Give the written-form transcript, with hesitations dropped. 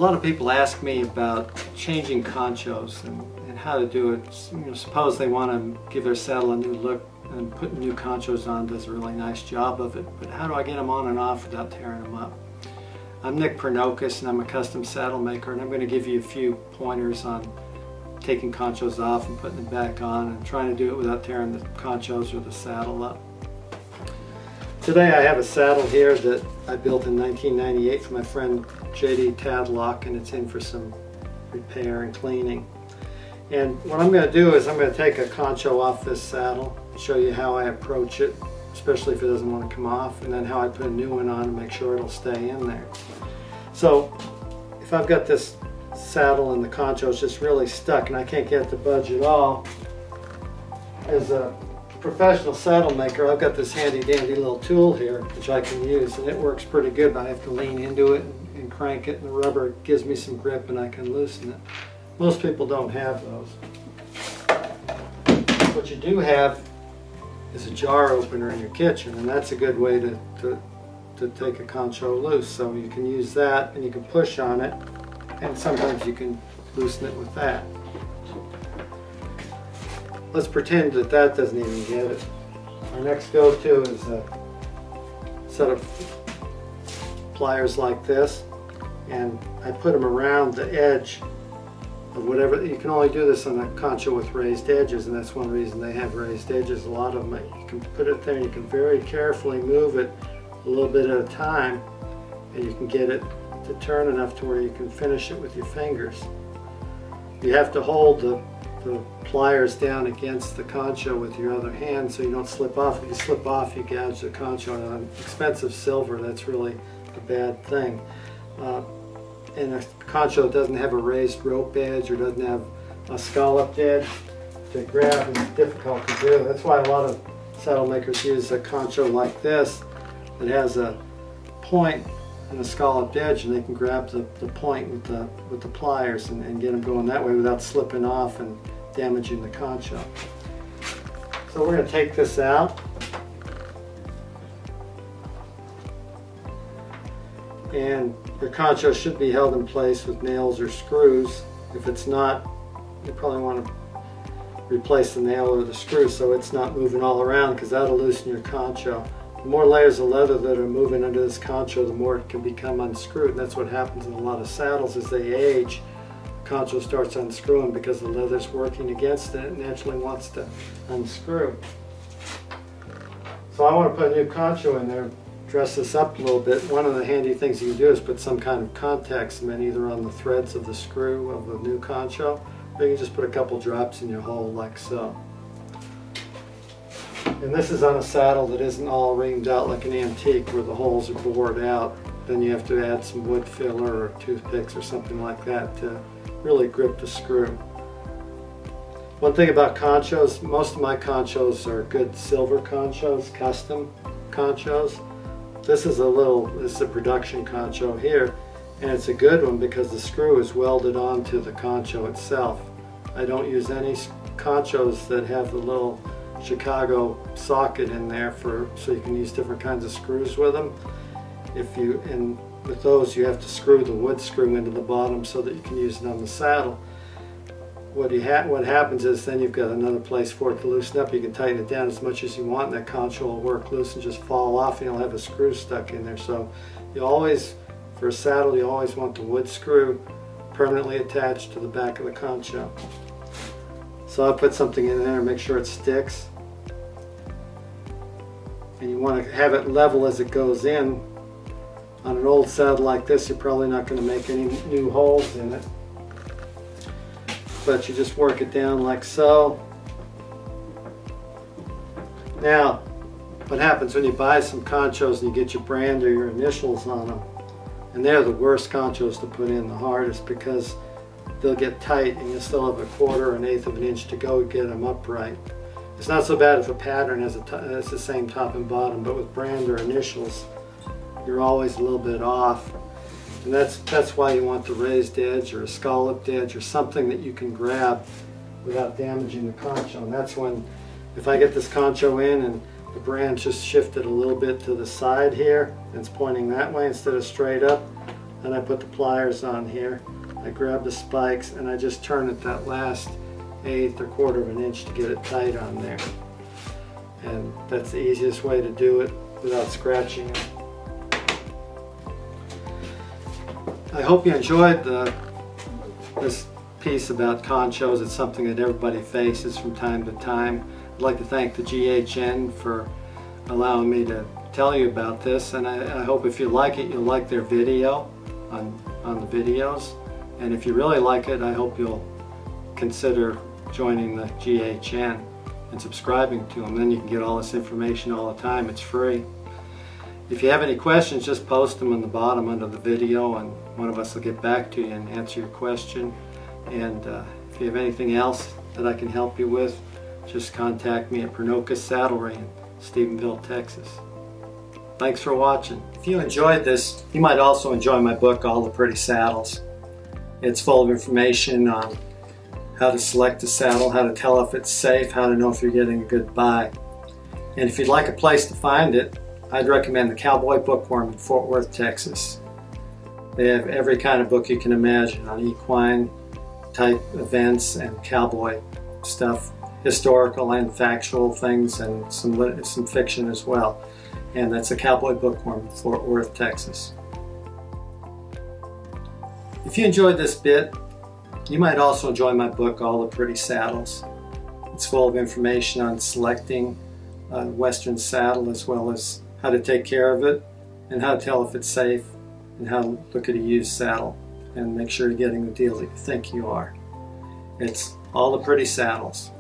lot of people ask me about changing conchos and how to do it. You know, suppose they want to give their saddle a new look, and putting new conchos on does a really nice job of it, but how do I get them on and off without tearing them up? I'm Nick Pernokas, and I'm a custom saddle maker, and I'm going to give you a few pointers on taking conchos off and putting them back on and trying to do it without tearing the conchos or the saddle up. Today I have a saddle here that I built in 1998 for my friend J.D. Tadlock, and it's in for some repair and cleaning. And what I'm going to do is I'm going to take a concho off this saddle and show you how I approach it, especially if it doesn't want to come off, and then how I put a new one on and make sure it'll stay in there. So if I've got this saddle and the concho is just really stuck and I can't get it to budge at all, as a professional saddle maker, I've got this handy dandy little tool here which I can use, and it works pretty good, but I have to lean into it and crank it, and the rubber gives me some grip and I can loosen it. Most people don't have those. What you do have is a jar opener in your kitchen, and that's a good way to take a concho loose. So you can use that, and you can push on it, and sometimes you can loosen it with that. Let's pretend that that doesn't even get it. Our next go-to is a set of pliers like this, and I put them around the edge of whatever. You can only do this on a concho with raised edges, and that's one reason they have raised edges. A lot of them, you can put it there and you can very carefully move it a little bit at a time, and you can get it to turn enough to where you can finish it with your fingers. You have to hold the pliers down against the concho with your other hand so you don't slip off. If you slip off, you gouge the concho. And on expensive silver, that's really a bad thing. And a concho doesn't have a raised rope edge or doesn't have a scalloped edge to grab is difficult to do. That's why a lot of saddle makers use a concho like this that has a point and a scalloped edge, and they can grab the point with the pliers and get them going that way without slipping off and damaging the concho. So we're going to take this out. And your concho should be held in place with nails or screws. If it's not, you probably want to replace the nail or the screw so it's not moving all around, because that'll loosen your concho. The more layers of leather that are moving under this concho, the more it can become unscrewed. And that's what happens in a lot of saddles as they age. Concho starts unscrewing because the leather's working against it. It naturally wants to unscrew. So I want to put a new concho in there, dress this up a little bit. One of the handy things you can do is put some kind of contact cement either on the threads of the screw of the new concho, or you can just put a couple drops in your hole like so. And this is on a saddle that isn't all reamed out like an antique where the holes are bored out. Then you have to add some wood filler or toothpicks or something like that to really grip the screw. One thing about conchos, most of my conchos are good silver conchos, custom conchos. This is a production concho here, and it's a good one because the screw is welded onto the concho itself. I don't use any conchos that have the little Chicago socket in there so you can use different kinds of screws with them. And with those you have to screw the wood screw into the bottom so that you can use it on the saddle. What happens is then you've got another place for it to loosen up. You can tighten it down as much as you want, and that concho will work loose and just fall off, and you'll have a screw stuck in there. So you always, for a saddle, you always want the wood screw permanently attached to the back of the concho. So I'll put something in there and make sure it sticks. And you want to have it level as it goes in. On an old saddle like this, you're probably not going to make any new holes in it. But you just work it down like so. Now, what happens when you buy some conchos and you get your brand or your initials on them, and they're the worst conchos to put in, the hardest, because they'll get tight and you'll still have a quarter or an eighth of an inch to go to get them upright. It's not so bad if a pattern has the same top and bottom, but with brand or initials, you're always a little bit off. And that's why you want the raised edge or a scalloped edge or something that you can grab without damaging the concho. And that's when, if I get this concho in and the brand just shifted a little bit to the side here, and it's pointing that way instead of straight up, and I put the pliers on here. I grab the spikes and I just turn it that last 1/8 or 1/4 of an inch to get it tight on there. And that's the easiest way to do it without scratching it. I hope you enjoyed this piece about conchos. It's something that everybody faces from time to time. I'd like to thank the GHN for allowing me to tell you about this, and I hope if you like it, you'll like their video on the videos. And if you really like it, I hope you'll consider joining the GHN and subscribing to them. Then you can get all this information all the time. It's free. If you have any questions, just post them on the bottom under the video, and one of us will get back to you and answer your question. And if you have anything else that I can help you with, just contact me at Pernokas Saddlery in Stephenville, Texas. Thanks for watching. If you enjoyed this, you might also enjoy my book, All the Pretty Saddles. It's full of information on how to select a saddle, how to tell if it's safe, how to know if you're getting a good buy. And if you'd like a place to find it, I'd recommend the Cowboy Bookworm in Fort Worth, Texas. They have every kind of book you can imagine on equine type events and cowboy stuff, historical and factual things, and some fiction as well. And that's the Cowboy Bookworm in Fort Worth, Texas. If you enjoyed this bit, you might also enjoy my book, All the Pretty Saddles. It's full of information on selecting a Western saddle, as well as how to take care of it and how to tell if it's safe, and how to look at a used saddle and make sure you're getting the deal that you think you are. It's All the Pretty Saddles.